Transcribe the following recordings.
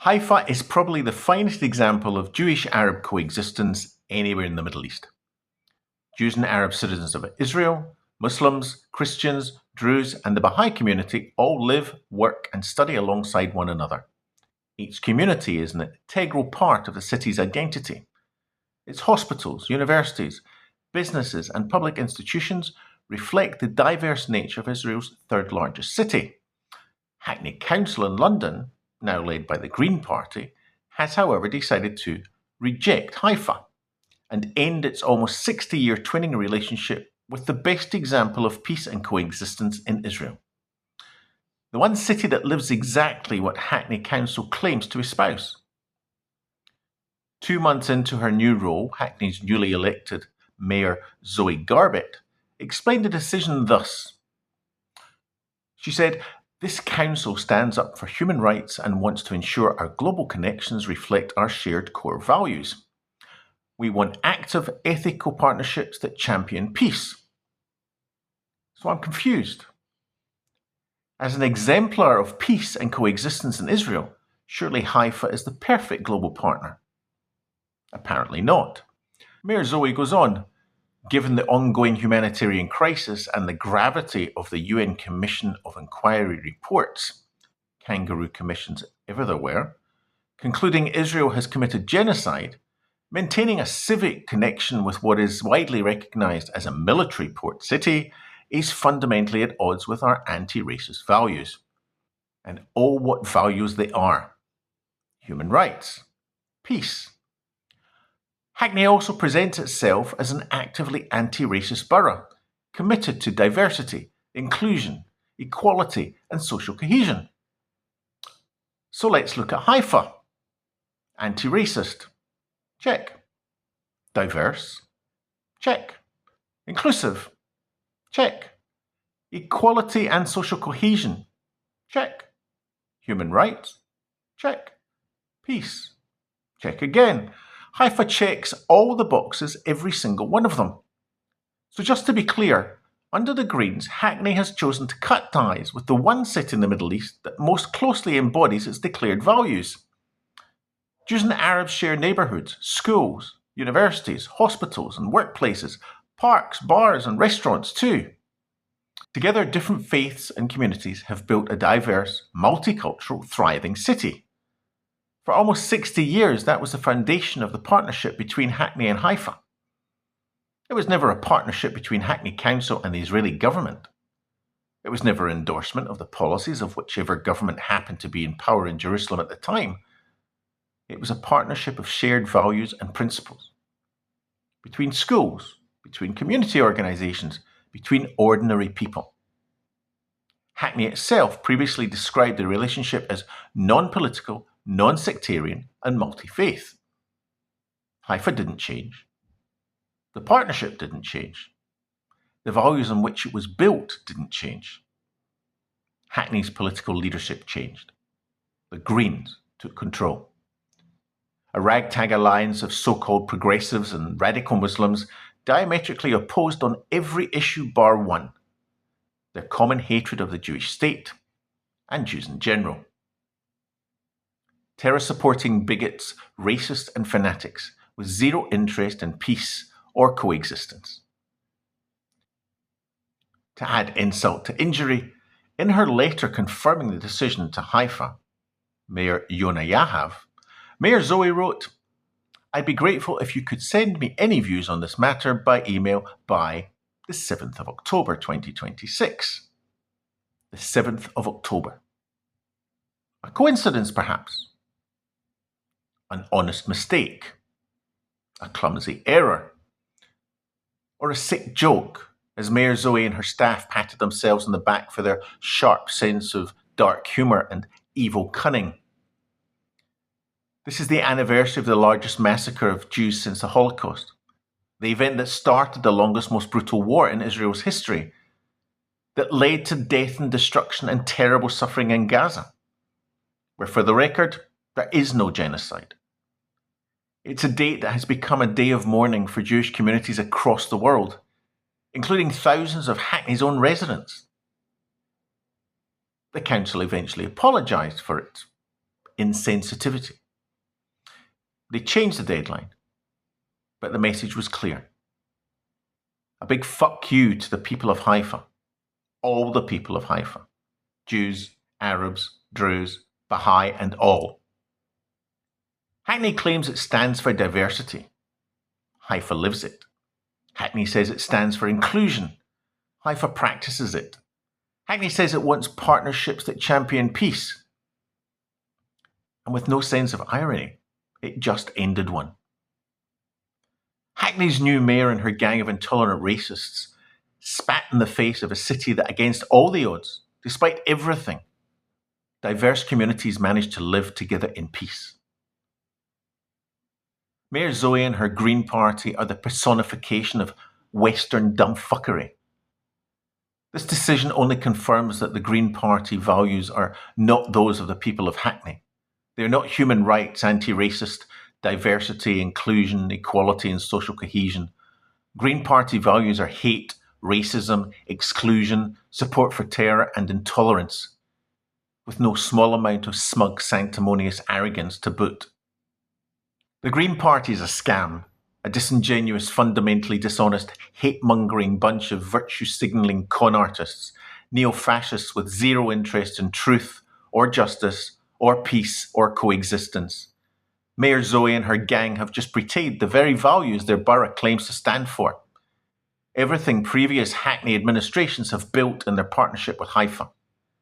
Haifa is probably the finest example of Jewish-Arab coexistence anywhere in the Middle East. Jews and Arab citizens of Israel, Muslims, Christians, Druze, and the Baha'i community all live, work, and study alongside one another. Each community is an integral part of the city's identity. Its hospitals, universities, businesses, and public institutions reflect the diverse nature of Israel's third largest city. Hackney Council in London, now led by the Green Party, has however decided to reject Haifa and end its almost 60-year twinning relationship with the best example of peace and coexistence in Israel. The one city that lives exactly what Hackney Council claims to espouse. 2 months into her new role, Hackney's newly elected Mayor Zoe Garbett explained the decision thus. She said, "This council stands up for human rights and wants to ensure our global connections reflect our shared core values. We want active ethical partnerships that champion peace." So I'm confused. As an exemplar of peace and coexistence in Israel, surely Haifa is the perfect global partner. Apparently not. Mayor Zoe goes on, "Given the ongoing humanitarian crisis and the gravity of the UN Commission of Inquiry reports, kangaroo commissions ever there were, concluding Israel has committed genocide, maintaining a civic connection with what is widely recognized as a military port city is fundamentally at odds with our anti-racist values." And oh, what values they are. Human rights, peace. Hackney also presents itself as an actively anti-racist borough, committed to diversity, inclusion, equality, and social cohesion. So let's look at Haifa. Anti-racist. Check. Diverse. Check. Inclusive. Check. Equality and social cohesion. Check. Human rights. Check. Peace. Check again. Haifa checks all the boxes, every single one of them. So just to be clear, under the Greens, Hackney has chosen to cut ties with the one city in the Middle East that most closely embodies its declared values. Jews and Arabs share neighbourhoods, schools, universities, hospitals and workplaces, parks, bars and restaurants too. Together, different faiths and communities have built a diverse, multicultural, thriving city. For almost 60 years, that was the foundation of the partnership between Hackney and Haifa. It was never a partnership between Hackney Council and the Israeli government. It was never an endorsement of the policies of whichever government happened to be in power in Jerusalem at the time. It was a partnership of shared values and principles. Between schools, between community organisations, between ordinary people. Hackney itself previously described the relationship as non-political, non-sectarian and multi-faith. Haifa didn't change. The partnership didn't change. The values on which it was built didn't change. Hackney's political leadership changed. The Greens took control. A ragtag alliance of so-called progressives and radical Muslims diametrically opposed on every issue bar one, their common hatred of the Jewish state and Jews in general. Terror-supporting bigots, racists and fanatics with zero interest in peace or coexistence. To add insult to injury, in her letter confirming the decision to Haifa, Mayor Yona Yahav, Mayor Zoe wrote, "I'd be grateful if you could send me any views on this matter by email by the 7th of October 2026. The 7th of October. A coincidence, perhaps? An honest mistake? A clumsy error? Or a sick joke, as Mayor Zoe and her staff patted themselves on the back for their sharp sense of dark humour and evil cunning? This is the anniversary of the largest massacre of Jews since the Holocaust, the event that started the longest, most brutal war in Israel's history, that led to death and destruction and terrible suffering in Gaza, where, for the record, there is no genocide. It's a date that has become a day of mourning for Jewish communities across the world, including thousands of Hackney's own residents. The council eventually apologised for its insensitivity. They changed the deadline, but the message was clear. A big fuck you to the people of Haifa, all the people of Haifa, Jews, Arabs, Druze, Baha'i, and all. Hackney claims it stands for diversity. Haifa lives it. Hackney says it stands for inclusion. Haifa practices it. Hackney says it wants partnerships that champion peace. And with no sense of irony, it just ended one. Hackney's new mayor and her gang of intolerant racists spat in the face of a city that, against all the odds, despite everything, diverse communities managed to live together in peace. Mayor Zoe and her Green Party are the personification of Western dumbfuckery. This decision only confirms that the Green Party values are not those of the people of Hackney. They are not human rights, anti-racist, diversity, inclusion, equality, and social cohesion. Green Party values are hate, racism, exclusion, support for terror, and intolerance, with no small amount of smug, sanctimonious arrogance to boot. The Green Party is a scam, a disingenuous, fundamentally dishonest, hate-mongering bunch of virtue-signalling con artists, neo-fascists with zero interest in truth or justice or peace or coexistence. Mayor Zoe and her gang have just betrayed the very values their borough claims to stand for. Everything previous Hackney administrations have built in their partnership with Haifa.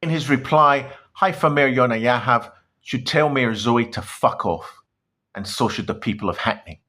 In his reply, Haifa Mayor Yona Yahav should tell Mayor Zoe to fuck off, and so should the people of Hackney.